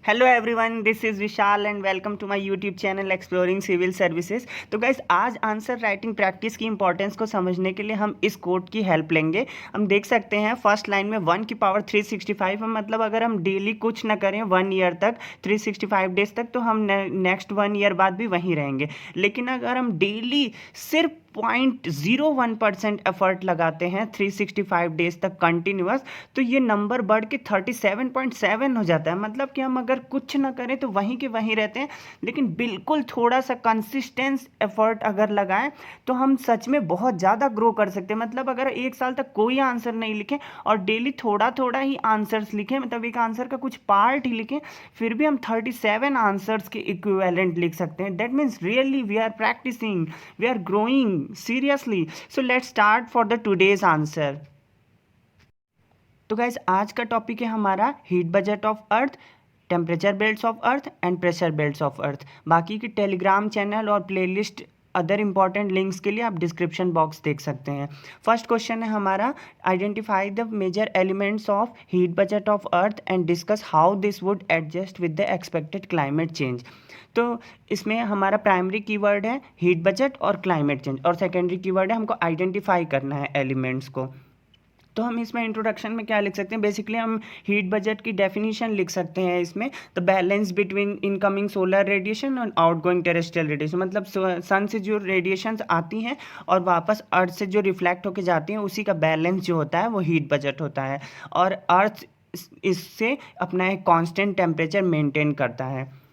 Hello everyone, this is Vishal and welcome to my YouTube channel exploring civil services. तो guys, आज answer writing practice की importance को समझने के लिए हम इस कोड की हेल्प लेंगे। हम देख सकते हैं फर्स्ट लाइन में 1 की पावर 365 है, मतलब अगर हम डेली कुछ ना करें 1 ईयर तक, 365 डेज तक, तो हम नेक्स्ट 1 ईयर बाद भी वहीं रहेंगे। लेकिन अगर हम डेली सिर्फ 0.01% एफर्ट लगाते हैं 365 डेज तक कंटिन्यूअस, तो ये नंबर बढ़ के 37.7 हो जाता है। मतलब कि हम अगर कुछ ना करें तो वहीं के वहीं रहते हैं, लेकिन बिल्कुल थोड़ा सा कंसिस्टेंस एफर्ट अगर लगाएं तो हम सच में बहुत ज़्यादा ग्रो कर सकते हैं। मतलब अगर एक साल तक कोई आंसर नहीं लिखें और डेली थोड़ा थोड़ा ही आंसर्स लिखें, मतलब एक आंसर का कुछ पार्ट ही लिखें, फिर भी हम 37 आंसर्स के इक्विवेलेंट लिख सकते हैं। That means really we are practicing, we are growing seriously. So let's start for the today's answer. तो गाइज, आज का टॉपिक है हमारा heat budget of earth, temperature belts of earth and pressure belts of earth. बाकी की telegram channel और playlist other important links के लिए आप डिस्क्रिप्शन बॉक्स देख सकते हैं। फर्स्ट क्वेश्चन है हमारा, identify the major elements of heat budget of earth and discuss how this would adjust with the expected climate change. तो इसमें हमारा प्राइमरी कीवर्ड है हीट बजट और क्लाइमेट चेंज, और सेकेंडरी कीवर्ड है हमको आइडेंटिफाई करना है एलिमेंट्स को। तो हम इसमें इंट्रोडक्शन में क्या लिख सकते हैं? बेसिकली हम हीट बजट की डेफिनेशन लिख सकते हैं इसमें, the balance between incoming solar radiation और आउटगोइंग टेरेस्ट्रियल रेडिएशन। मतलब सन से जो रेडिएशंस आती हैं और वापस अर्थ से जो रिफ्लेक्ट होकर जाती हैं, उसी का बैलेंस जो होता है वो हीट बजट होता है। और अर्थ इससे अपना एक कांस्टेंट टेम्परेचर मेंटेन करता है।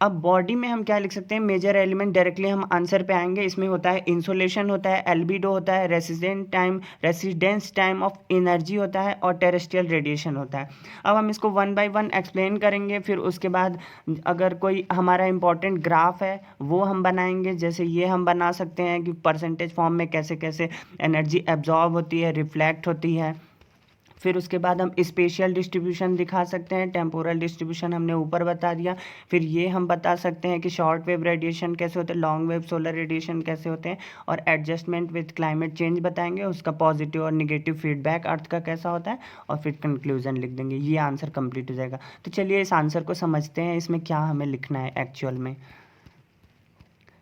अब बॉडी में हम क्या लिख सकते हैं? मेजर एलिमेंट, डायरेक्टली हम आंसर पे आएंगे। इसमें होता है इंसोलेशन, होता है एल्बिडो, होता है रेसिडेंस टाइम ऑफ एनर्जी होता है, और टेरेस्ट्रियल रेडिएशन होता है। अब हम इसको 1 बाय 1 एक्सप्लेन करेंगे। फिर उसके बाद अगर कोई हमारा इंपॉर्टेंट ग्राफ है वो हम बनाएंगे। जैसे ये हम बना सकते हैं कि परसेंटेज फॉर्म में कैसे कैसे एनर्जी एब्जॉर्ब होती है, रिफ्लेक्ट होती है। फिर उसके बाद हम स्पेशियल डिस्ट्रीब्यूशन दिखा सकते हैं, टेम्पोरल डिस्ट्रीब्यूशन हमने ऊपर बता दिया। फिर ये हम बता सकते हैं कि शॉर्ट वेव रेडिएशन कैसे होते हैं, लॉन्ग वेव सोलर रेडिएशन कैसे होते हैं, और एडजस्टमेंट विद क्लाइमेट चेंज बताएंगे, उसका पॉजिटिव और निगेटिव फीडबैक अर्थ का कैसा होता है, और फिर कंक्लूजन लिख देंगे। ये आंसर कंप्लीट हो जाएगा। तो चलिए इस आंसर को समझते हैं, इसमें क्या हमें लिखना है एक्चुअल में।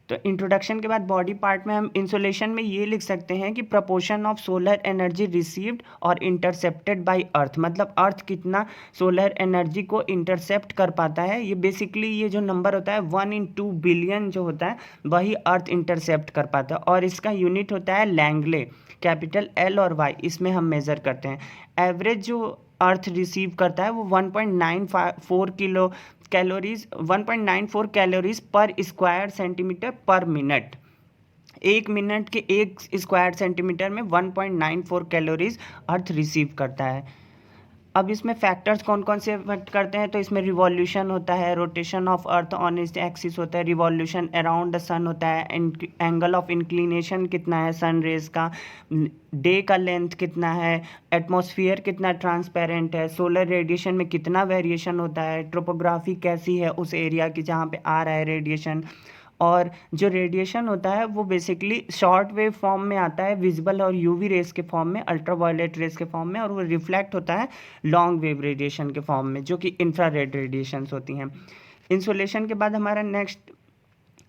तो इंट्रोडक्शन के बाद बॉडी पार्ट में हम इंसुलेशन में ये लिख सकते हैं कि proportion of solar energy received और इंटरसेप्टेड बाय अर्थ। मतलब अर्थ कितना सोलर एनर्जी को इंटरसेप्ट कर पाता है। ये बेसिकली ये जो नंबर होता है 1/2 बिलियन जो होता है, वही अर्थ इंटरसेप्ट कर पाता है। और इसका यूनिट होता है लैंगले, कैपिटल L और Y, इसमें हम मेज़र करते हैं। एवरेज जो अर्थ रिसीव करता है वो 1.94 किलो कैलोरीज 1.94 कैलोरीज पर स्क्वायर सेंटीमीटर पर मिनट। 1 मिनट के 1 स्क्वायर सेंटीमीटर में 1.94 कैलोरीज अर्थ रिसीव करता है। अब इसमें फैक्टर्स कौन कौन से इफेक्ट करते हैं? तो इसमें रिवॉल्यूशन होता है, रोटेशन ऑफ अर्थ ऑन इस एक्सिस होता है, रिवॉल्यूशन अराउंड द सन होता है, एंगल ऑफ इंक्लिनेशन कितना है सन रेज का, डे का लेंथ कितना है, एटमॉस्फेयर कितना ट्रांसपेरेंट है, सोलर रेडिएशन में कितना वेरिएशन होता है, ट्रोपोग्राफी कैसी है उस एरिया की जहाँ पे आ रहा है रेडिएशन। और जो रेडिएशन होता है वो बेसिकली शॉर्ट वेव फॉर्म में आता है, विजिबल और यूवी रेस के फॉर्म में, अल्ट्रावायलेट रेस के फॉर्म में, और वो रिफ्लेक्ट होता है लॉन्ग वेव रेडिएशन के फॉर्म में, जो कि इंफ्रारेड रेडिएशंस होती हैं। इंसुलेशन के बाद हमारा नेक्स्ट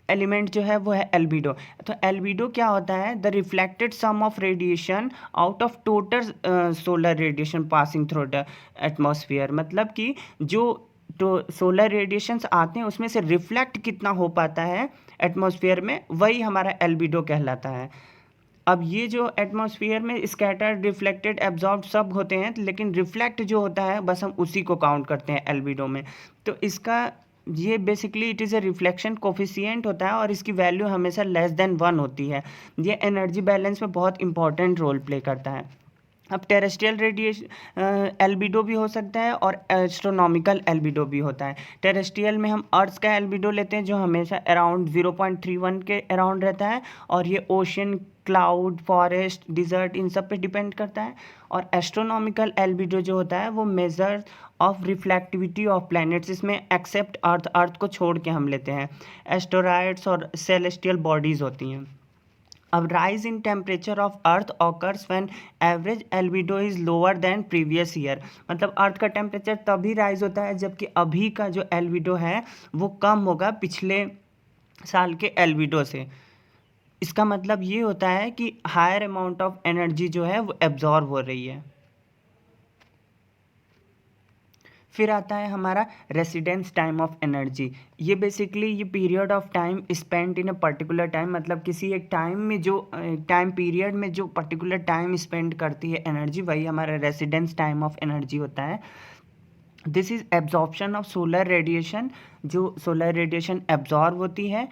एलिमेंट जो है वो है एल्बिडो। तो एल्बिडो क्या होता है? The reflected sum of radiation out of total solar radiation passing through the atmosphere. मतलब कि जो तो सोलर रेडिएशंस आते हैं उसमें से रिफ्लेक्ट कितना हो पाता है एटमॉस्फेयर में, वही हमारा एल्बिडो कहलाता है। अब ये जो एटमॉस्फेयर में स्कैटर्ड, रिफ्लेक्टेड, एब्जॉर्ब सब होते हैं, लेकिन रिफ्लेक्ट जो होता है बस हम उसी को काउंट करते हैं एल्बिडो में। तो इसका ये basically it is a reflection coefficient होता है, और इसकी वैल्यू हमेशा <1 होती है। ये एनर्जी बैलेंस में बहुत इंपॉर्टेंट रोल प्ले करता है। अब टेरेस्ट्रियल रेडिएशन एल्बिडो भी हो सकता है और एस्ट्रोनॉमिकल एल्बिडो भी होता है। टेरेस्ट्रियल में हम अर्थ का एल्बिडो लेते हैं जो हमेशा अराउंड 0.31 के अराउंड रहता है, और ये ओशन, क्लाउड, फॉरेस्ट, डिजर्ट, इन सब पे डिपेंड करता है। और एस्ट्रोनॉमिकल एल्बिडो जो होता है वो measure of reflectivity of planets, इसमें एक्सेप्ट अर्थ को छोड़ के हम लेते हैं। एस्टेरॉयड्स और सेलेस्टियल बॉडीज़ होती हैं। अब rise in temperature of earth occurs when average albedo is lower than previous year. मतलब अर्थ का टेम्परेचर तभी राइज होता है जबकि अभी का जो एल्बिडो है वो कम होगा पिछले साल के एल्बिडो से। इसका मतलब ये होता है कि हायर अमाउंट ऑफ एनर्जी जो है वो एब्जॉर्ब हो रही है। फिर आता है हमारा रेसिडेंस टाइम ऑफ एनर्जी। ये बेसिकली ये period of time spend in a particular time, मतलब किसी एक टाइम में जो टाइम पीरियड में जो पर्टिकुलर टाइम स्पेंड करती है एनर्जी, वही हमारा रेसिडेंस टाइम ऑफ एनर्जी होता है। This is absorption of solar radiation. जो सोलर रेडिएशन एब्जॉर्ब होती है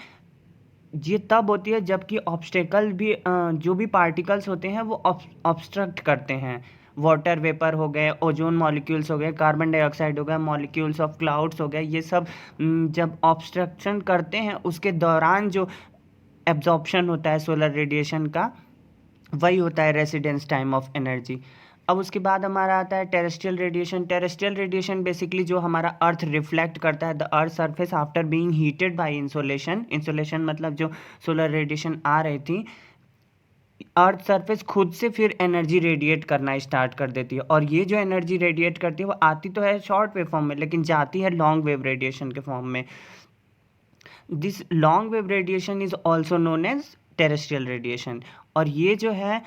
ये तब होती है जबकि ऑब्स्टेकल भी जो भी पार्टिकल्स होते हैं वो ऑब्स्ट्रक्ट करते हैं। वाटर वेपर हो गए, ओजोन मॉलिक्यूल्स हो गए, कार्बन डाइऑक्साइड हो गया, मॉलिक्यूल्स ऑफ क्लाउड्स हो गए, ये सब जब ऑब्स्ट्रक्शन करते हैं उसके दौरान जो एब्जॉर्प्शन होता है सोलर रेडिएशन का, वही होता है रेसिडेंस टाइम ऑफ एनर्जी। अब उसके बाद हमारा आता है terrestrial radiation. Terrestrial radiation basically जो हमारा अर्थ रिफ्लेक्ट करता है the earth surface after being heated bye insolation. Insolation मतलब जो सोलर रेडिएशन आ रही थी, अर्थ सरफेस खुद से फिर एनर्जी रेडिएट करना स्टार्ट कर देती है। और ये जो एनर्जी रेडिएट करती है वो आती तो है शॉर्ट वेव फॉर्म में, लेकिन जाती है लॉन्ग वेव रेडिएशन के फॉर्म में। This long wave radiation is also known as terrestrial radiation. और ये जो है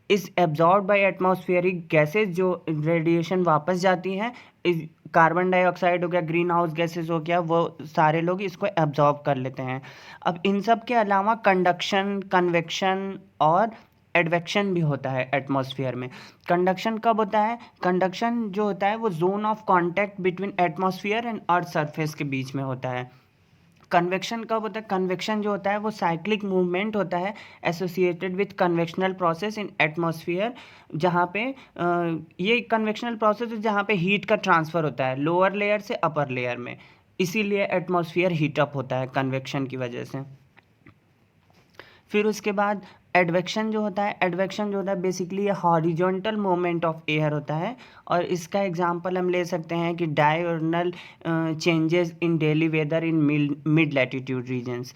इस एब्जॉर्ब बाय एटमॉस्फेरिक गैसेज जो रेडिएशन वापस जाती हैं, इस कार्बन डाइऑक्साइड हो गया, ग्रीन हाउस गैसेज हो गया, वो सारे लोग इसको एब्जॉर्ब कर लेते हैं। अब इन सब के अलावा कंडक्शन, कन्वेक्शन और एडवेक्शन भी होता है एटमॉस्फेयर में। कंडक्शन कब होता है? कंडक्शन जो होता है वो zone of contact between atmosphere and earth surface के बीच में होता है। कन्वेक्शन कब होता है? कन्वेक्शन जो होता है वो साइक्लिक मूवमेंट होता है associated with convectional process in atmosphere, जहाँ पे ये कन्वेक्शनल प्रोसेस है जहाँ पे हीट का ट्रांसफ़र होता है लोअर लेयर से अपर लेयर में, इसीलिए एटमॉस्फेयर हीटअप होता है कन्वेक्शन की वजह से। फिर उसके बाद एडवेक्शन जो होता है, एडवेक्शन जो होता है बेसिकली ये हॉरिजॉन्टल मूवमेंट ऑफ एयर होता है। और इसका एग्जांपल हम ले सकते हैं कि diurnal changes in daily weather in mid latitude regions.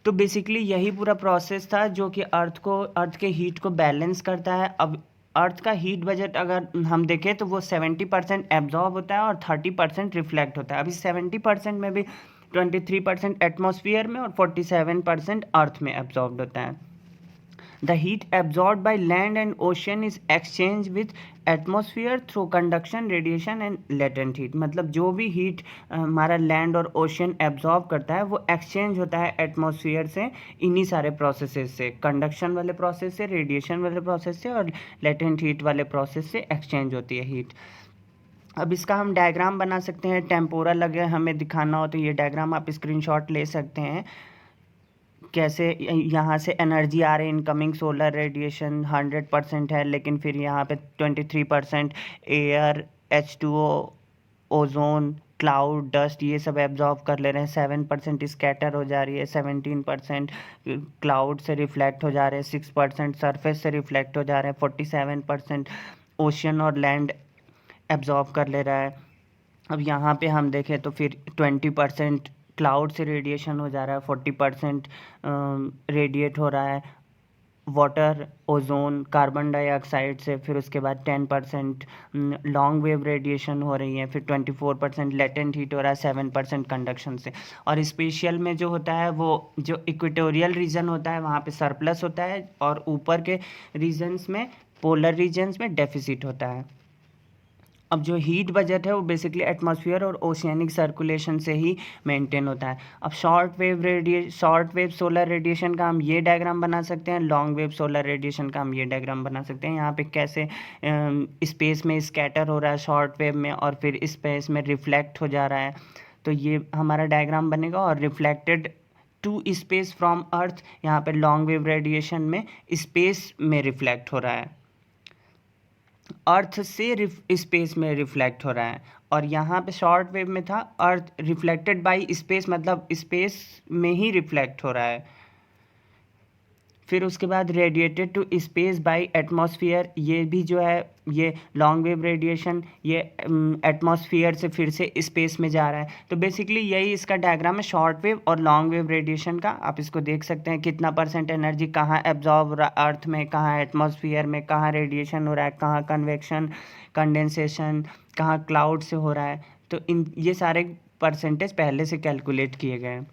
तो बेसिकली यही पूरा प्रोसेस था जो कि अर्थ के हीट को बैलेंस करता है। अब अर्थ का हीट बजट अगर हम देखें तो वो 70% एब्जॉर्ब होता है और 30% रिफ्लेक्ट होता है। अभी 70% में भी 23% एटमॉस्फेयर में और 47% अर्थ में एब्जॉर्ब होता है। The heat absorbed by land and ocean is exchanged with atmosphere through conduction, radiation and latent heat। मतलब जो भी हीट हमारा लैंड और ओशन एब्जॉर्ब करता है वो एक्सचेंज होता है एटमॉस्फेयर से इन्हीं सारे प्रोसेसेस से, कंडक्शन वाले प्रोसेस से, रेडिएशन वाले प्रोसेस से और लेटेंट हीट वाले प्रोसेस से एक्सचेंज होती है हीट। अब इसका हम डायग्राम बना सकते हैं। टेम्पोरल अगर हमें दिखाना हो तो ये डायग्राम आप स्क्रीनशॉट ले सकते हैं। कैसे यहाँ से एनर्जी आ रही है, इनकमिंग सोलर रेडिएशन 100% है, लेकिन फिर यहाँ पे 23% air, H2O, ozone, cloud, dust ये सब एब्जॉर्ब कर ले रहे हैं। 7% स्कैटर हो जा रही है, 17% क्लाउड से रिफ्लेक्ट हो जा रहे हैं, 6% सरफेस से रिफ्लेक्ट हो जा रहे हैं, 47% ओशन और लैंड एब्जॉर्ब कर ले रहा है। अब यहाँ पे हम देखें तो फिर 20% क्लाउड से रेडिएशन हो जा रहा है, 40% रेडिएट हो रहा है वाटर, ओजोन, कार्बन डाइऑक्साइड से, फिर उसके बाद 10% लॉन्ग वेव रेडिएशन हो रही है, फिर 24% लेटेंट हीट हो रहा है, 7% कंडक्शन से। और स्पेशियल में जो होता है वो जो इक्वेटोरियल रीजन होता है वहाँ पे सरप्लस होता है और ऊपर के रीजन्स में, पोलर रीजन्स में डेफिसिट होता है। अब जो हीट बजट है वो बेसिकली एटमॉस्फेयर और ओशियनिक सर्कुलेशन से ही मेंटेन होता है। अब शॉर्ट वेव सोलर रेडिएशन का हम ये डायग्राम बना सकते हैं, लॉन्ग वेव सोलर रेडिएशन का हम ये डायग्राम बना सकते हैं। यहाँ पे कैसे स्पेस में स्कैटर हो रहा है शॉर्ट वेव में और फिर स्पेस में रिफ्लेक्ट हो जा रहा है, तो ये हमारा डायग्राम बनेगा। और रिफ्लेक्टेड टू स्पेस फ्रॉम अर्थ, यहाँ पे लॉन्ग वेव रेडिएशन में स्पेस में रिफ्लेक्ट हो रहा है, अर्थ से स्पेस में रिफ्लेक्ट हो रहा है। और यहाँ पे शॉर्ट वेव में था अर्थ रिफ्लेक्टेड बाय स्पेस, मतलब स्पेस में ही रिफ्लेक्ट हो रहा है। फिर उसके बाद radiated to space by atmosphere, ये भी जो है ये लॉन्ग वेव रेडिएशन, ये एटमॉस्फेयर से फिर से स्पेस में जा रहा है। तो बेसिकली यही इसका डायग्राम है शॉर्ट वेव और लॉन्ग वेव रेडिएशन का। आप इसको देख सकते हैं कितना % एनर्जी कहाँ एब्जॉर्ब हो रहा है अर्थ में, कहाँ एटमॉस्फेयर में, कहाँ रेडिएशन हो रहा है, कहाँ कन्वेक्शन कंडेंसेशन, कहाँ क्लाउड से हो रहा है। तो इन ये सारे % पहले से कैलकुलेट किए गए हैं।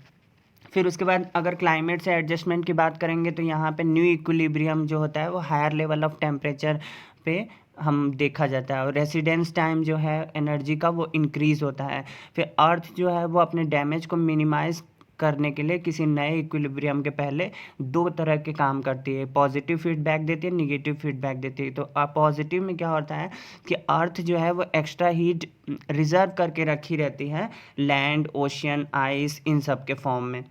फिर उसके बाद अगर क्लाइमेट से एडजस्टमेंट की बात करेंगे तो यहाँ पे न्यू इक्विलिब्रियम जो होता है वो हायर लेवल ऑफ टेम्परेचर पे हम देखा जाता है, और रेसिडेंस टाइम जो है एनर्जी का वो इंक्रीज़ होता है। फिर अर्थ जो है वो अपने डैमेज को मिनिमाइज करने के लिए किसी नए इक्विलिब्रियम के पहले दो तरह के काम करती है, पॉजिटिव फीडबैक देती है, निगेटिव फीडबैक देती है। तो पॉजिटिव में क्या होता है कि अर्थ जो है वो एक्स्ट्रा हीट रिजर्व करके रखी रहती है लैंड, ओशियन, आइस इन सब के फॉर्म में।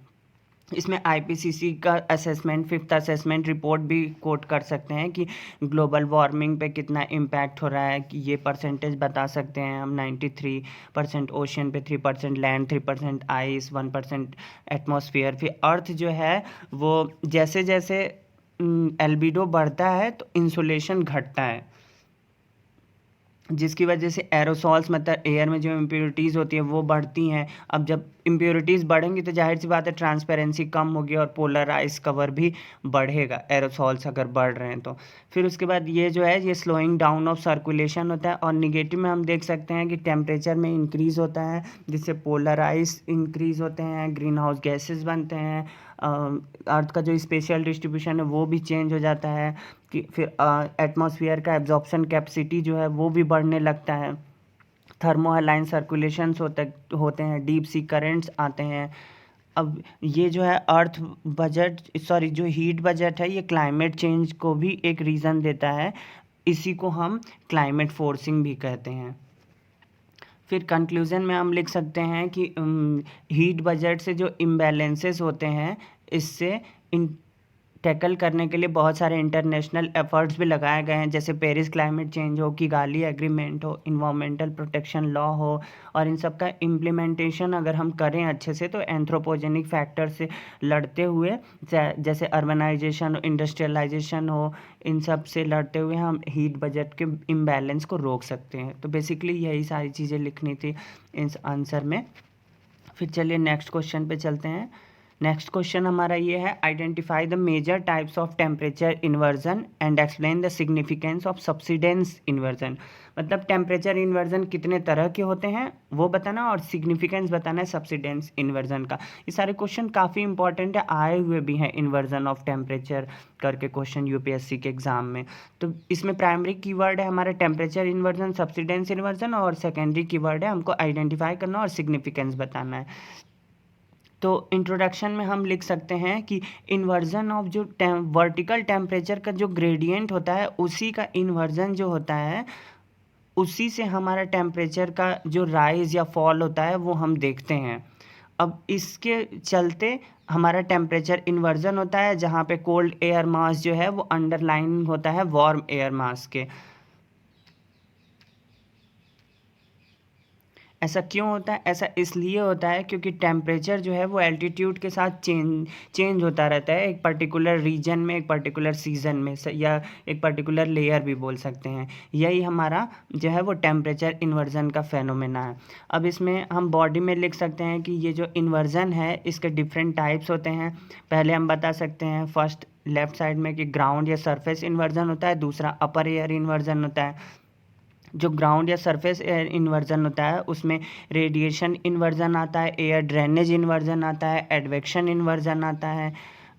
इसमें आईपीसीसी का असेसमेंट, 5th असेसमेंट रिपोर्ट भी कोट कर सकते हैं कि ग्लोबल वार्मिंग पे कितना इम्पैक्ट हो रहा है, कि ये % बता सकते हैं हम। 93% ओशियन पे, 3% लैंड, 3% आइस, 1% एटमॉस्फेयर। फिर अर्थ जो है वो जैसे जैसे एल्बिडो बढ़ता है तो इंसुलेशन घटता है, जिसकी वजह से एरोसॉल्स मतलब एयर में जो इम्प्योरिटीज़ होती है वो बढ़ती हैं। अब जब इम्प्योरिटीज़ बढ़ेंगी तो जाहिर सी बात है ट्रांसपेरेंसी कम होगी और पोलर आइस कवर भी बढ़ेगा, एरोसॉल्स अगर बढ़ रहे हैं तो। फिर उसके बाद ये जो है ये स्लोइंग डाउन ऑफ सर्कुलेशन होता है। और निगेटिव में हम देख सकते हैं कि टेम्परेचर में इंक्रीज़ होता है, जिससे पोलर आइस इंक्रीज़ होते हैं, ग्रीन हाउस गैसेज बनते हैं, अर्थ का जो स्पेशियल डिस्ट्रीब्यूशन है वो भी चेंज हो जाता है, कि फिर एटमॉस्फेयर का एब्जॉर्प्शन कैपेसिटी जो है वो भी बढ़ने लगता है, थर्मोहालाइन सर्कुलेशंस होते हैं, डीप सी करेंट्स आते हैं। अब ये जो है अर्थ बजट, सॉरी जो हीट बजट है, ये क्लाइमेट चेंज को भी एक रीज़न देता है। इसी को हम क्लाइमेट फोर्सिंग भी कहते हैं। फिर कंक्लूज़न में हम लिख सकते हैं कि हीट बजट से जो इम्बैलेंसेस होते हैं इससे इन टैकल करने के लिए बहुत सारे इंटरनेशनल एफर्ट्स भी लगाए गए हैं, जैसे पेरिस क्लाइमेट चेंज हो, किगाली एग्रीमेंट हो, इन्वामेंटल प्रोटेक्शन लॉ हो। और इन सब का इम्प्लीमेंटेशन अगर हम करें अच्छे से तो एंथ्रोपोजेनिक फैक्टर से लड़ते हुए, जैसे अर्बनाइजेशन हो, इंडस्ट्रियलाइजेशन हो, इन सब से लड़ते हुए हम हीट बजट के इम्बैलेंस को रोक सकते हैं। तो बेसिकली यही सारी चीज़ें लिखनी थी इस आंसर में। फिर चलिए नेक्स्ट क्वेश्चन पे चलते हैं। नेक्स्ट क्वेश्चन हमारा ये है, identify the major types of temperature inversion and explain the significance of subsidence inversion. मतलब टेम्परेचर इन्वर्जन कितने तरह के होते हैं वो बताना, और सिग्निफिकेंस बताना है सब्सिडेंस इन्वर्जन का। ये सारे क्वेश्चन काफ़ी इंपॉर्टेंट है, आए हुए भी हैं इन्वर्जन ऑफ टेम्परेचर करके क्वेश्चन यूपीएससी के एग्जाम में। तो इसमें प्राइमरी कीवर्ड है हमारा टेम्परेचर इन्वर्जन, सब्सिडेंस इन्वर्जन, और सेकेंडरी कीवर्ड है हमको आइडेंटिफाई करना और सिग्निफिकेंस बताना है। तो इंट्रोडक्शन में हम लिख सकते हैं कि इन्वर्जन ऑफ जो वर्टिकल टेम्परेचर का जो ग्रेडियंट होता है उसी का इन्वर्जन जो होता है, उसी से हमारा टेम्परेचर का जो राइज या फॉल होता है वो हम देखते हैं। अब इसके चलते हमारा टेम्परेचर इन्वर्जन होता है, जहाँ पे कोल्ड एयर मास जो है वो अंडरलाइन होता है वार्म एयर मास के। ऐसा क्यों होता है? ऐसा इसलिए होता है क्योंकि टेम्परेचर जो है वो एल्टीट्यूड के साथ चेंज होता रहता है, एक पर्टिकुलर रीजन में, एक पर्टिकुलर सीजन में, या एक पर्टिकुलर लेयर भी बोल सकते हैं। यही हमारा जो है वो टेम्परेचर इन्वर्जन का फेनोमेना है। अब इसमें हम बॉडी में लिख सकते हैं कि ये जो इन्वर्जन है इसके डिफरेंट टाइप्स होते हैं। पहले हम बता सकते हैं फर्स्ट लेफ्ट साइड में कि ग्राउंड या सरफेस इन्वर्जन होता है, दूसरा अपर एयर इन्वर्जन होता है। जो ग्राउंड या सरफेस एयर इन्वर्जन होता है उसमें रेडिएशन इन्वर्जन आता है, एयर ड्रेनेज इन्वर्जन आता है, एडवेक्शन इन्वर्जन आता है।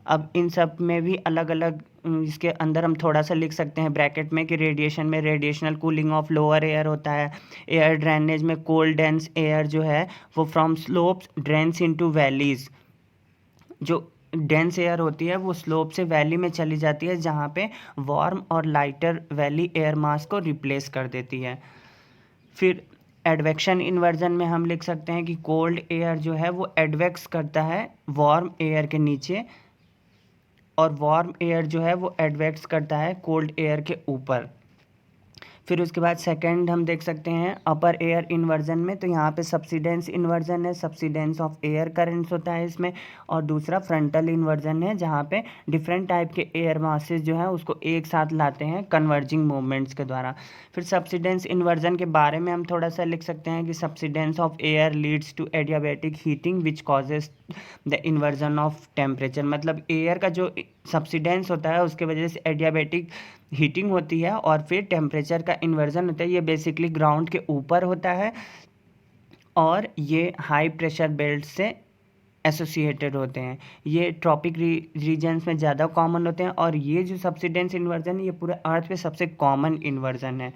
अब इन सब में भी अलग अलग, इसके अंदर हम थोड़ा सा लिख सकते हैं ब्रैकेट में कि रेडिएशन में radiational cooling of lower air होता है, एयर ड्रेनेज में कोल्ड डेंस एयर जो है वो from slopes drains into valleys, जो डेंस एयर होती है वो स्लोप से वैली में चली जाती है, जहाँ पे वार्म और लाइटर वैली एयर मास को रिप्लेस कर देती है। फिर एडवेक्शन इन्वर्जन में हम लिख सकते हैं कि कोल्ड एयर जो है वो एडवेक्स करता है वार्म एयर के नीचे, और वार्म एयर जो है वो एडवेक्स करता है कोल्ड एयर के ऊपर। फिर उसके बाद सेकंड हम देख सकते हैं अपर एयर इन्वर्जन में, तो यहाँ पे सब्सिडेंस इन्वर्जन है, सब्सिडेंस ऑफ एयर करंट्स होता है इसमें। और दूसरा फ्रंटल इन्वर्जन है, जहाँ पे डिफरेंट टाइप के एयर मासेस जो है उसको एक साथ लाते हैं कन्वर्जिंग मूवमेंट्स के द्वारा। फिर सब्सिडेंस इन्वर्जन के बारे में हम थोड़ा सा लिख सकते हैं कि subsidence of air leads to adiabatic heating which causes the inversion of temperature. मतलब एयर का जो सब्सिडेंस होता है उसके वजह से एडियाबैटिक हीटिंग होती है और फिर टेम्परेचर का इन्वर्जन होता है। ये बेसिकली ग्राउंड के ऊपर होता है और ये हाई प्रेशर बेल्ट से एसोसिएटेड होते हैं। ये ट्रॉपिक रीजन्स में ज़्यादा कॉमन होते हैं और ये जो सब्सिडेंस इन्वर्जन है ये पूरे अर्थ पे सबसे कॉमन इन्वर्जन है।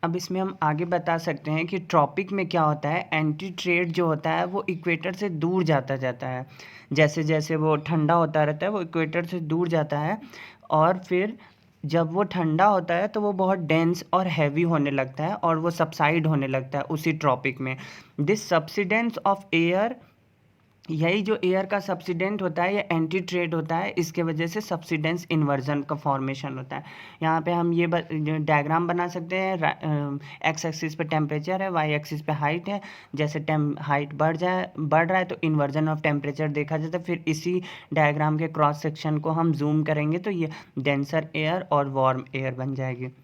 अब इसमें हम आगे बता सकते हैं कि ट्रॉपिक में क्या होता है, एंटी ट्रेड जो होता है वो इक्वेटर से दूर जाता जाता है। जैसे जैसे वो ठंडा होता रहता है वो इक्वेटर से दूर जाता है और फिर जब वो ठंडा होता है तो वो बहुत डेंस और हैवी होने लगता है और वो सबसाइड होने लगता है उसी ट्रॉपिक में। दिस सब्सिडेंस ऑफ एयर, यही जो एयर का सब्सिडेंट होता है या एंटी ट्रेड होता है, इसके वजह से सब्सिडेंस इन्वर्जन का फॉर्मेशन होता है। यहाँ पे हम ये डायग्राम बना सकते हैं। एक्स एक्सिस पे टेम्परेचर है, वाई एक्सिस पे हाइट है। जैसे हाइट बढ़ रहा है तो इन्वर्जन ऑफ टेम्परेचर देखा जाता है। फिर इसी डायग्राम के क्रॉस सेक्शन को हम जूम करेंगे तो ये डेंसर एयर और वार्म एयर बन जाएगी।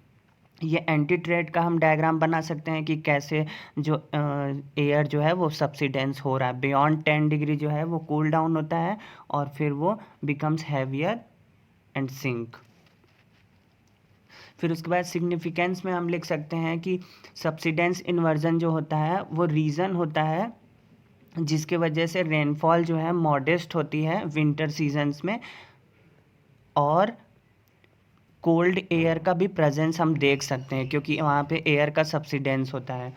ये एंटी ट्रेड का हम डायग्राम बना सकते हैं कि कैसे जो एयर जो है वो सब्सिडेंस हो रहा है। बियॉन्ड 10 डिग्री जो है वो कूल डाउन होता है और फिर वो बिकम्स हैवियर एंड सिंक। फिर उसके बाद सिग्निफिकेंस में हम लिख सकते हैं कि सब्सिडेंस इन्वर्जन जो होता है वो रीज़न होता है जिसके वजह से रेनफॉल जो है मॉडेस्ट होती है विंटर सीजन्स में और कोल्ड एयर का भी प्रेजेंस हम देख सकते हैं क्योंकि वहाँ पे एयर का सब्सिडेंस होता है।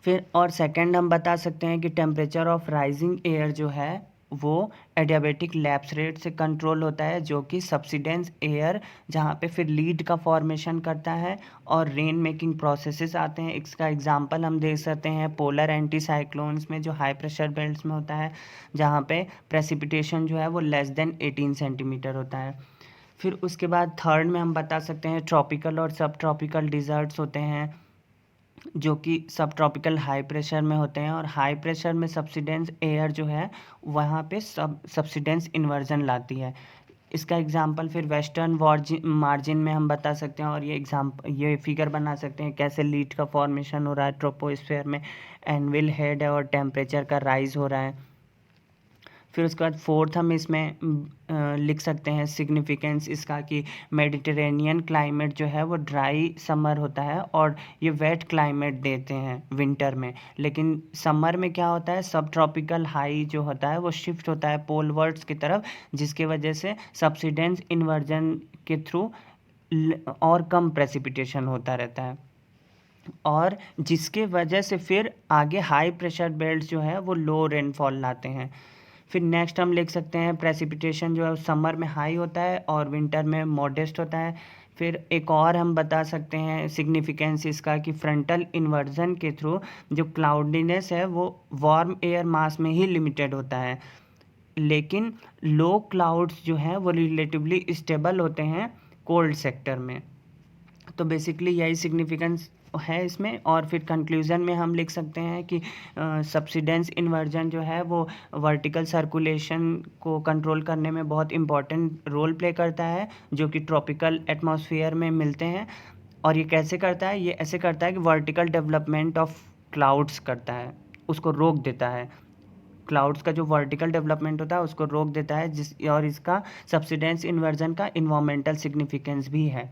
फिर और सेकंड हम बता सकते हैं कि टेम्परेचर ऑफ राइजिंग एयर जो है वो एडियाबेटिक लैप्स रेट से कंट्रोल होता है, जो कि सब्सिडेंस एयर जहाँ पे फिर लीड का फॉर्मेशन करता है और रेन मेकिंग प्रोसेसेस आते हैं। इसका एग्जांपल हम देख सकते हैं पोलर एंटी साइक्लोन्स में जो हाई प्रेशर बेल्ट्स में होता है, जहाँ पे प्रेसिपिटेशन जो है वो लेस देन 18 सेंटीमीटर होता है। फिर उसके बाद थर्ड में हम बता सकते हैं ट्रॉपिकल और सब ट्रॉपिकल डिज़र्ट्स होते हैं जो कि सब ट्रॉपिकल हाई प्रेशर में होते हैं और हाई प्रेशर में सब्सिडेंस एयर जो है वहाँ पे सब्सिडेंस इन्वर्जन लाती है। इसका एग्जांपल फिर वेस्टर्न मार्जिन में हम बता सकते हैं और ये फिगर बना सकते हैं कैसे लीड का फॉर्मेशन हो रहा है ट्रोपोस्फेयर में, एनविल हेड है और टेम्परेचर का राइज हो रहा है। फिर उसके बाद फोर्थ हम इसमें लिख सकते हैं सिग्निफिकेंस इसका कि मेडिटेरेनियन क्लाइमेट जो है वो ड्राई समर होता है और ये वेट क्लाइमेट देते हैं विंटर में। लेकिन समर में क्या होता है, सब ट्रॉपिकल हाई जो होता है वो शिफ्ट होता है पोलवर्ड्स की तरफ, जिसके वजह से सब्सिडेंस इन्वर्जन के थ्रू और कम प्रेसिपिटेशन होता रहता है और जिसके वजह से फिर आगे हाई प्रेशर बेल्ट जो है वो लो रेनफॉल लाते हैं। फिर नेक्स्ट हम लिख सकते हैं प्रेसिपिटेशन जो है समर में हाई होता है और विंटर में मॉडेस्ट होता है। फिर एक और हम बता सकते हैं सिग्निफिकेंस इसका कि फ्रंटल इन्वर्जन के थ्रू जो क्लाउडीनेस है वो वार्म एयर मास में ही लिमिटेड होता है, लेकिन लो क्लाउड्स जो हैं वो रिलेटिवली स्टेबल होते हैं कोल्ड सेक्टर में। तो बेसिकली यही सिग्निफिकेंस है इसमें। और फिर कंक्लूजन में हम लिख सकते हैं कि सब्सिडेंस इन्वर्जन जो है वो वर्टिकल सर्कुलेशन को कंट्रोल करने में बहुत इम्पॉर्टेंट रोल प्ले करता है, जो कि ट्रॉपिकल एटमॉस्फेयर में मिलते हैं। और ये कैसे करता है, ये ऐसे करता है कि वर्टिकल डेवलपमेंट ऑफ क्लाउड्स करता है, उसको रोक देता है। क्लाउड्स का जो वर्टिकल डेवलपमेंट होता है उसको रोक देता है और इसका सब्सिडेंस इन्वर्जन का इन्वायरमेंटल सिग्निफिकेंस भी है।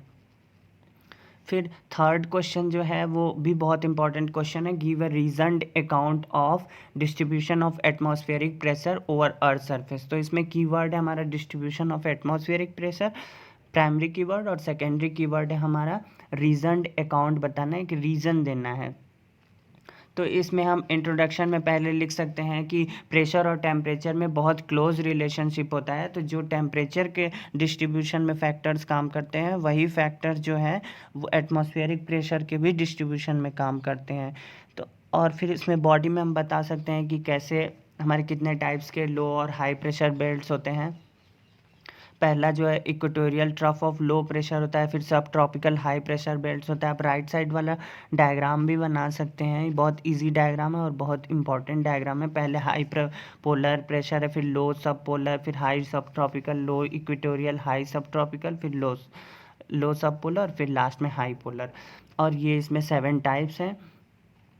फिर थर्ड क्वेश्चन जो है वो भी बहुत इंपॉर्टेंट क्वेश्चन है, give a reasoned account of distribution of atmospheric pressure over earth surface. तो इसमें कीवर्ड है हमारा distribution of atmospheric pressure, primary keyword, और सेकेंडरी कीवर्ड है हमारा रीजनड अकाउंट, बताना है कि रीज़न देना है। तो इसमें हम इंट्रोडक्शन में पहले लिख सकते हैं कि प्रेशर और टेम्परेचर में बहुत क्लोज रिलेशनशिप होता है। तो जो टेम्परेचर के डिस्ट्रीब्यूशन में फैक्टर्स काम करते हैं वही फैक्टर जो है वो एटमॉस्फेरिक प्रेशर के भी डिस्ट्रीब्यूशन में काम करते हैं। तो और फिर इसमें बॉडी में हम बता सकते हैं कि कैसे हमारे कितने टाइप्स के लो और हाई प्रेशर बेल्ट्स होते हैं। पहला जो है equatorial trough of low pressure होता है, फिर सब ट्रॉपिकल हाई प्रेशर बेल्ट होता है। आप राइट साइड वाला डायग्राम भी बना सकते हैं, ये बहुत इजी डायग्राम है और बहुत इंपॉर्टेंट डायग्राम है। पहले हाई पोलर प्रेशर है, फिर लो सब पोलर, फिर हाई सब ट्रॉपिकल, लो इक्वेटोरियल, हाई सब ट्रॉपिकल, फिर लो सब पोलर, फिर लास्ट में हाई पोलर। और ये इसमें 7 टाइप्स हैं।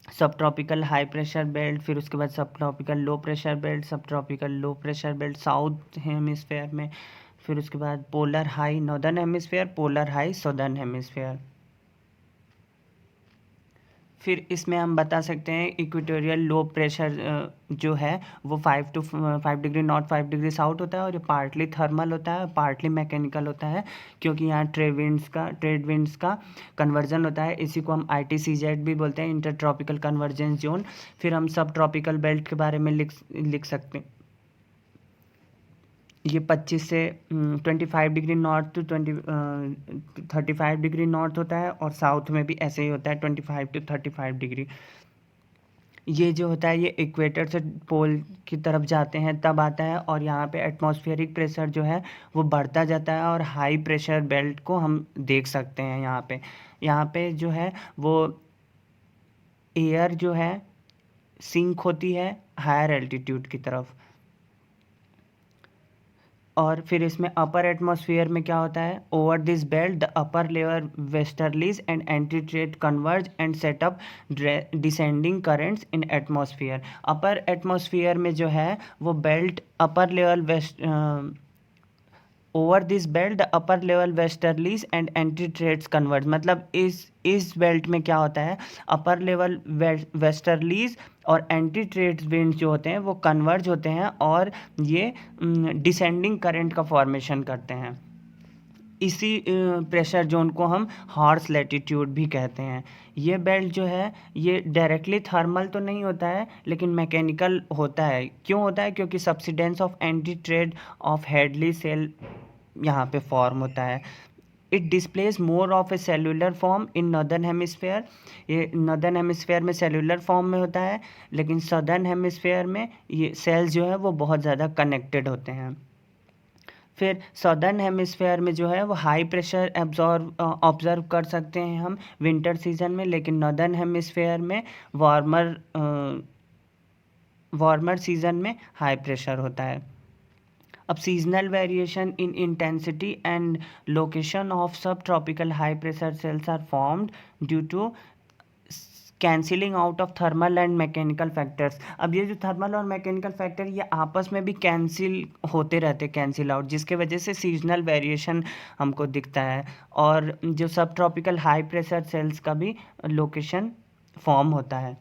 सब ट्रॉपिकल हाई प्रेशर बेल्ट, फिर उसके बाद सब ट्रॉपिकल लो प्रेशर बेल्ट, सब tropical low pressure belt south hemisphere में, फिर उसके बाद polar high northern hemisphere, polar high southern hemisphere. फिर इसमें हम बता सकते हैं इक्वेटोरियल लो प्रेशर जो है वो 5 डिग्री नॉर्थ 5 डिग्री साउथ होता है, और ये पार्टली थर्मल होता है, पार्टली मैकेनिकल होता है, क्योंकि यहाँ ट्रेड विंड्स का कन्वर्जन होता है। इसी को हम ITCZ भी बोलते हैं, इंटर ट्रॉपिकल कन्वर्जेंस जोन। फिर हम सब ट्रॉपिकल बेल्ट के बारे में लिख सकते हैं। ये 25 से 25 degree north to 35 degree north होता है, और साउथ में भी ऐसे ही होता है 25 टू 35 डिग्री। ये जो होता है ये इक्वेटर से पोल की तरफ जाते हैं तब आता है, और यहाँ पे एटमॉस्फेरिक प्रेशर जो है वो बढ़ता जाता है, और हाई प्रेशर बेल्ट को हम देख सकते हैं यहाँ पे जो है वो एयर जो है सिंक होती है हायर एल्टीट्यूड की तरफ। और फिर इसमें अपर एटमॉस्फेयर में क्या होता है, over this belt the upper layer westerlies and antitrade converge and set up descending currents in atmosphere. Upper atmosphere में जो है वो belt upper level west over this belt the upper level westerlies and antitrades converge. मतलब इस belt में क्या होता है, अपर लेवल वेस्टर्लीज और एंटी ट्रेड्स विंड्स जो होते हैं वो कन्वर्ज होते हैं, और ये डिसेंडिंग करंट का फॉर्मेशन करते हैं। इसी प्रेशर जोन को हम हॉर्स लैटिट्यूड भी कहते हैं। ये बेल्ट जो है ये डायरेक्टली थर्मल तो नहीं होता है, लेकिन मैकेनिकल होता है। क्यों होता है, क्योंकि subsidence of anti trade of Hadley cell यहाँ पे फॉर्म होता है। It displace more of a cellular form in northern hemisphere. ये नॉर्दर्न हेमिस्फेयर में सेलुलर फॉर्म में होता है, लेकिन सदर्न हेमिस्फेयर में ये सेल्स जो है वो बहुत ज़्यादा कनेक्टेड होते हैं। फिर सदर्न हेमिस्फेयर में जो है वो हाई प्रेशर ऑब्जर्व कर सकते हैं हम विंटर सीजन में, लेकिन नॉर्दर्न हेमिस्फेयर में वार्मर सीजन में हाई प्रेशर होता है। अब seasonal variation in intensity and location of subtropical high pressure cells are formed due to cancelling out of thermal and mechanical factors. अब ये जो थर्मल और मैकेनिकल फैक्टर ये आपस में भी कैंसिल होते रहते, कैंसिल आउट, जिसके वजह से सीजनल वेरिएशन हमको दिखता है, और जो सब ट्रॉपिकल हाई प्रेशर सेल्स का भी लोकेशन फॉर्म होता है।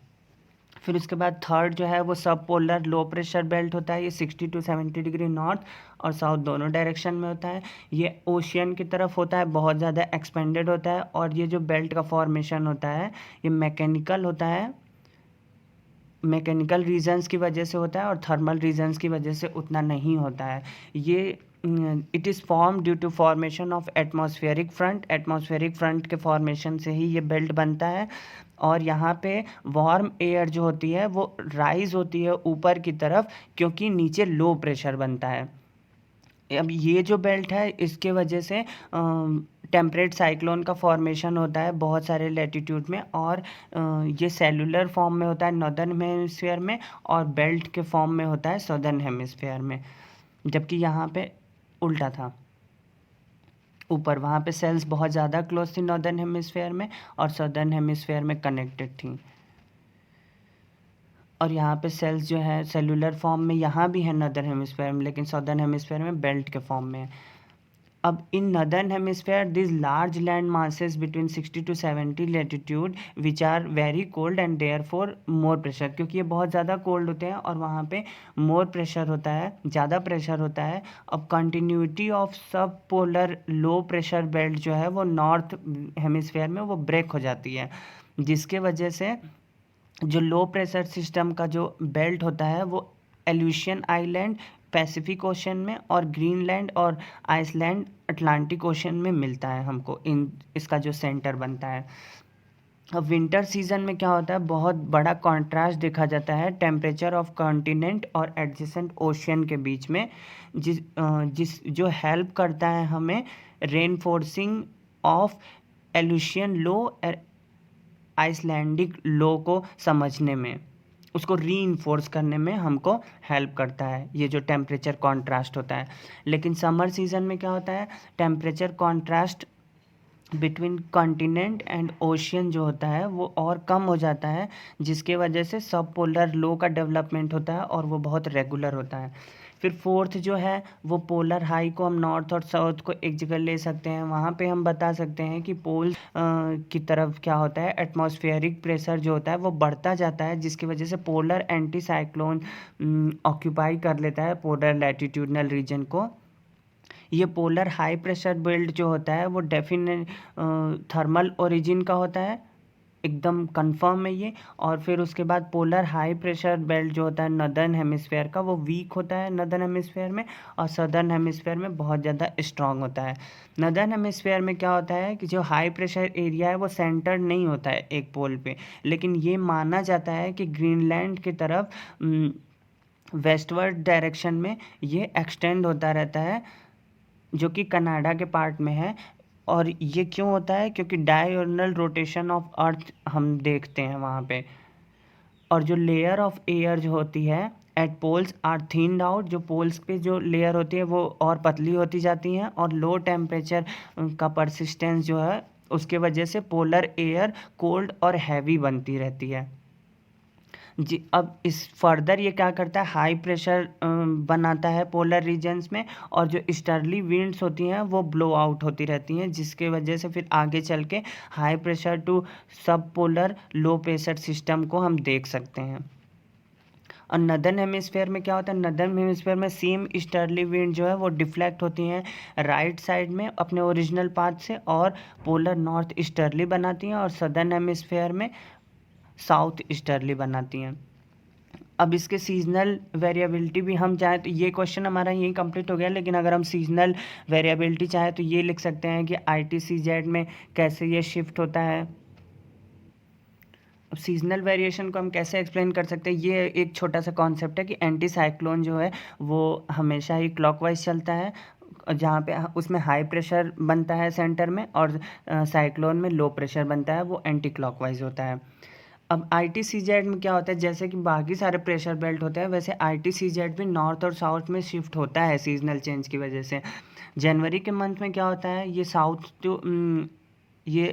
फिर उसके बाद थर्ड जो है वो सब पोलर लो प्रेशर बेल्ट होता है। ये 60 टू 70 डिग्री नॉर्थ और साउथ दोनों डायरेक्शन में होता है। ये ओशियन की तरफ होता है, बहुत ज़्यादा एक्सपेंडेड होता है, और ये जो बेल्ट का फॉर्मेशन होता है ये मैकेनिकल होता है, मैकेनिकल रीजन्स की वजह से होता है, और थर्मल रीजन्स की वजह से उतना नहीं होता है। ये it is form due to formation of atmospheric front के फॉर्मेशन से ही ये बेल्ट बनता है। और यहाँ पे वार्म एयर जो होती है वो राइज होती है ऊपर की तरफ, क्योंकि नीचे लो प्रेशर बनता है। अब ये जो बेल्ट है इसके वजह से टेम्परेट साइक्लोन का फॉर्मेशन होता है बहुत सारे लैटिट्यूड में, और ये सेलुलर फॉर्म में होता है नॉर्दर्न हेमिस्फीयर में, और बेल्ट के फॉर्म में होता है सदर्न हेमिस्फीयर में, जबकि यहाँ पे उल्टा था। ऊपर वहाँ पे सेल्स बहुत ज़्यादा क्लोज थी नॉर्दर्न हेमिस्फीयर में, और सदर्न हेमिस्फीयर में कनेक्टेड थी। और यहाँ पे सेल्स जो है सेलुलर फॉर्म में यहाँ भी है नॉर्दर्न हेमिस्फीयर में, लेकिन सदर्न हेमिस्फीयर में बेल्ट के फॉर्म में है। अब in northern hemisphere this large land masses between 60 to 70 latitude which are very cold and there for more pressure, क्योंकि ये बहुत ज़्यादा कोल्ड होते हैं और वहाँ पे मोर प्रेशर होता है, ज़्यादा प्रेशर होता है। अब कंटिन्यूटी ऑफ सब पोलर लो प्रेशर बेल्ट जो है वो नॉर्थ हेमिस्फीयर में वो ब्रेक हो जाती है, जिसके वजह से जो लो प्रेशर सिस्टम का जो बेल्ट होता है वो एल्यूशियन आइलैंड पैसिफिक ओशन में, और ग्रीनलैंड और आइसलैंड अटलांटिक ओशन में मिलता है हमको। इसका जो सेंटर बनता है अब विंटर सीजन में क्या होता है, बहुत बड़ा कॉन्ट्रास्ट देखा जाता है टेम्परेचर ऑफ कॉन्टिनेंट और एडजेसेंट ओशियन के बीच में, जिस जो हेल्प करता है हमें reinforcing of Aleutian low, Icelandic low को समझने में, उसको रीइंफोर्स करने में हमको हेल्प करता है ये जो टेम्परेचर कॉन्ट्रास्ट होता है। लेकिन समर सीजन में क्या होता है, temperature contrast between continent and ocean जो होता है वो और कम हो जाता है, जिसके वजह से सब पोलर लो का डेवलपमेंट होता है और वो बहुत रेगुलर होता है। फिर फोर्थ जो है वो पोलर हाई को हम नॉर्थ और साउथ को एक जगह ले सकते हैं, वहाँ पे हम बता सकते हैं कि पोल की तरफ क्या होता है, एटमॉस्फेरिक प्रेशर जो होता है वो बढ़ता जाता है, जिसकी वजह से पोलर एंटी साइक्लोन ऑक्यूपाई कर लेता है पोलर लैटिट्यूडनल रीजन को। ये पोलर हाई प्रेशर बेल्ट जो होता है वो डेफिनेट थर्मल ओरिजिन का होता है, एकदम कंफर्म है ये। और फिर उसके बाद पोलर हाई प्रेशर बेल्ट जो होता है नदर्न हेमिस्फेयर का, वो वीक होता है नदर्न हेमिस्फेयर में, और सदर्न हेमिस्फेयर में बहुत ज़्यादा स्ट्रांग होता है। नदर्न हेमिस्फेयर में क्या होता है कि जो हाई प्रेशर एरिया है वो सेंटर नहीं होता है एक पोल पे, लेकिन ये माना जाता है कि ग्रीनलैंड की तरफ वेस्टवर्ड डायरेक्शन में ये एक्सटेंड होता रहता है, जो कि कनाडा के पार्ट में है। और ये क्यों होता है, क्योंकि डायगोनल रोटेशन ऑफ अर्थ हम देखते हैं वहाँ पे। और जो लेयर ऑफ एयर जो होती है at poles are thinned out, जो पोल्स पे जो लेयर होती है वो और पतली होती जाती हैं, और लो टेम्परेचर का परसिस्टेंस जो है उसके वजह से पोलर एयर कोल्ड और हैवी बनती रहती है जी। अब इस फर्दर ये क्या करता है, हाई प्रेशर बनाता है पोलर रीजन्स में, और जो ईस्टर्ली विंड्स होती हैं वो ब्लो आउट होती रहती हैं, जिसके वजह से फिर आगे चल के हाई प्रेशर टू सब पोलर लो प्रेशर सिस्टम को हम देख सकते हैं। और नदर्न हेमिस्फेयर में क्या होता है, नदर्न हेमिस्फेयर में सेम ईस्टर्ली विंड जो है वो डिफ्लेक्ट होती हैं राइट साइड में अपने ओरिजिनल पाथ से, और पोलर नॉर्थ ईस्टर्ली बनाती हैं, और सदर्न हेमिस्फेयर में साउथ ईस्टर्ली बनाती हैं। अब इसके सीजनल वेरिएबिलिटी भी हम चाहें तो, ये क्वेश्चन हमारा यही कंप्लीट हो गया, लेकिन अगर हम सीजनल वेरिएबिलिटी चाहें तो ये लिख सकते हैं कि ITCZ में कैसे ये शिफ्ट होता है। अब सीजनल वेरिएशन को हम कैसे एक्सप्लेन कर सकते हैं, ये एक छोटा सा कॉन्सेप्ट है कि एंटी साइक्लोन जो है वो हमेशा ही क्लॉकवाइज चलता है, जहाँ पे उसमें हाई प्रेशर बनता है सेंटर में, और साइक्लोन में लो प्रेशर बनता है, वो एंटी क्लॉकवाइज होता है। अब ITCZ में क्या होता है, जैसे कि बाकी सारे प्रेशर बेल्ट होते हैं वैसे ITCZ भी नॉर्थ और साउथ में शिफ्ट होता है सीजनल चेंज की वजह से। जनवरी के मंथ में क्या होता है, ये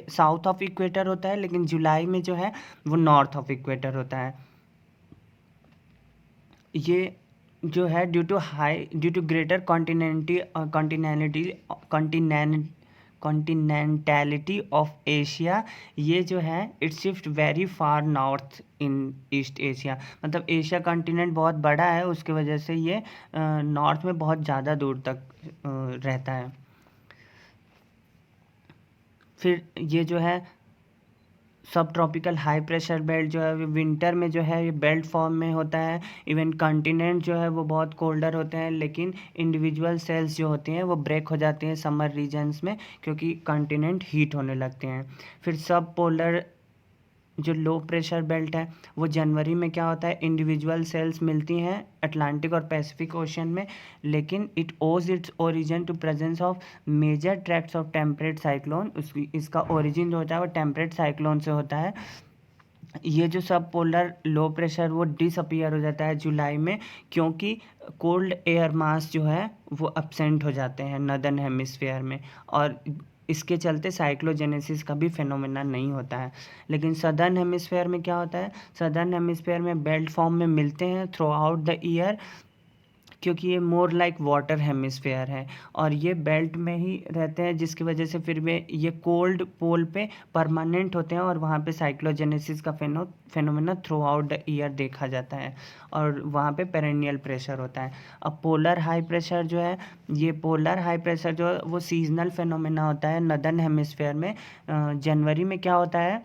साउथ ऑफ इक्वेटर होता है, लेकिन जुलाई में जो है वो नॉर्थ ऑफ इक्वेटर होता है। ये जो है due to greater continentality of Asia, ये जो है it shift very far north in east Asia, मतलब एशिया कॉन्टिनेंट बहुत बड़ा है, उसके वजह से ये नॉर्थ में बहुत ज़्यादा दूर तक रहता है। फिर ये जो है सब ट्रॉपिकल हाई प्रेशर बेल्ट जो है विंटर में जो है ये बेल्ट फॉर्म में होता है। इवन कॉन्टिनेंट जो है वो बहुत कोल्डर होते हैं, लेकिन इंडिविजुअल सेल्स जो होती हैं वो ब्रेक हो जाती हैं समर रीजन्स में, क्योंकि कॉन्टिनेंट हीट होने लगते हैं। फिर सब पोलर जो लो प्रेशर बेल्ट है वो जनवरी में क्या होता है, इंडिविजुअल सेल्स मिलती हैं अटलांटिक और पैसिफिक ओशन में, लेकिन it owes its origin to presence of major tracts of temperate cyclone. इसका ओरिजिन जो होता है वो टेम्परेट साइक्लोन से होता है। ये जो सब पोलर लो प्रेशर वो डिसअपियर हो जाता है जुलाई में, क्योंकि कोल्ड एयर मास जो है वो एब्सेंट हो जाते हैं नदर्न हेमिस्फेयर में, और इसके चलते साइक्लोजेनेसिस का भी फेनोमेना नहीं होता है। लेकिन सदर्न हेमिस्फेयर में क्या होता है, सदर्न हेमिस्फेयर में बेल्ट फॉर्म में मिलते हैं थ्रू आउट द ईयर, क्योंकि ये मोर लाइक वाटर हेमिस्फेयर है, और ये बेल्ट में ही रहते हैं, जिसकी वजह से फिर वे ये कोल्ड पोल पे परमानेंट होते हैं, और वहाँ पे साइक्लोजेनेसिस का phenomena through out the year देखा जाता है, और वहाँ पे पेरेनियल प्रेशर होता है। अब पोलर हाई प्रेशर जो है, ये पोलर हाई प्रेशर जो है वो सीजनल फेनोमेना होता है नदर्न हेमिस्फेयर में। जनवरी में क्या होता है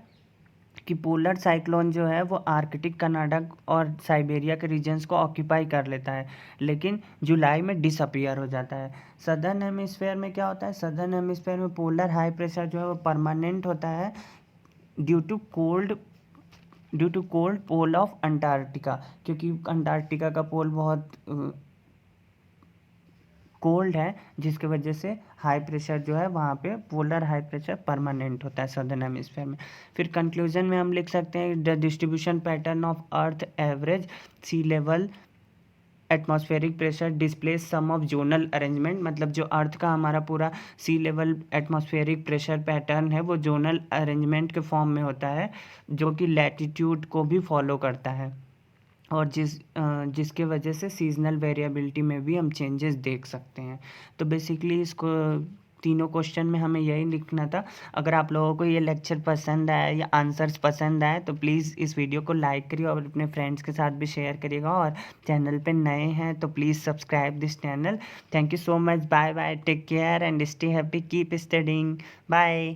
कि पोलर साइक्लोन जो है वो आर्कटिक कनाडा और साइबेरिया के रीजन्स को ऑक्यूपाई कर लेता है, लेकिन जुलाई में डिसअपियर हो जाता है। सदर्न हेमिस्फेयर में क्या होता है, सदर्न हेमिस्फेयर में पोलर हाई प्रेशर जो है वो परमानेंट होता है, due to cold pole of Antarctica, क्योंकि अंटार्कटिका का पोल बहुत कोल्ड है, जिसकी वजह से हाई प्रेशर जो है वहाँ पे पोलर हाई प्रेशर परमानेंट होता है सदर्न हेमिस्फेयर में। फिर कंक्लूजन में हम लिख सकते हैं the distribution pattern of earth average sea level atmospheric pressure displace some of zonal arrangement, मतलब जो अर्थ का हमारा पूरा sea level atmospheric pressure pattern है वो जोनल अरेंजमेंट के फॉर्म में होता है, जो कि लैटिट्यूड को भी फॉलो करता है, और जिसके वजह से सीजनल वेरिएबिलिटी में भी हम चेंजेस देख सकते हैं। तो बेसिकली इसको तीनों क्वेश्चन में हमें यही लिखना था। अगर आप लोगों को ये लेक्चर पसंद आया या आंसर्स पसंद आए तो प्लीज़ इस वीडियो को लाइक करिए और अपने फ्रेंड्स के साथ भी शेयर करिएगा, और चैनल पे नए हैं तो please subscribe this channel. Thank you so much, bye bye, take care and stay happy, keep studying, bye.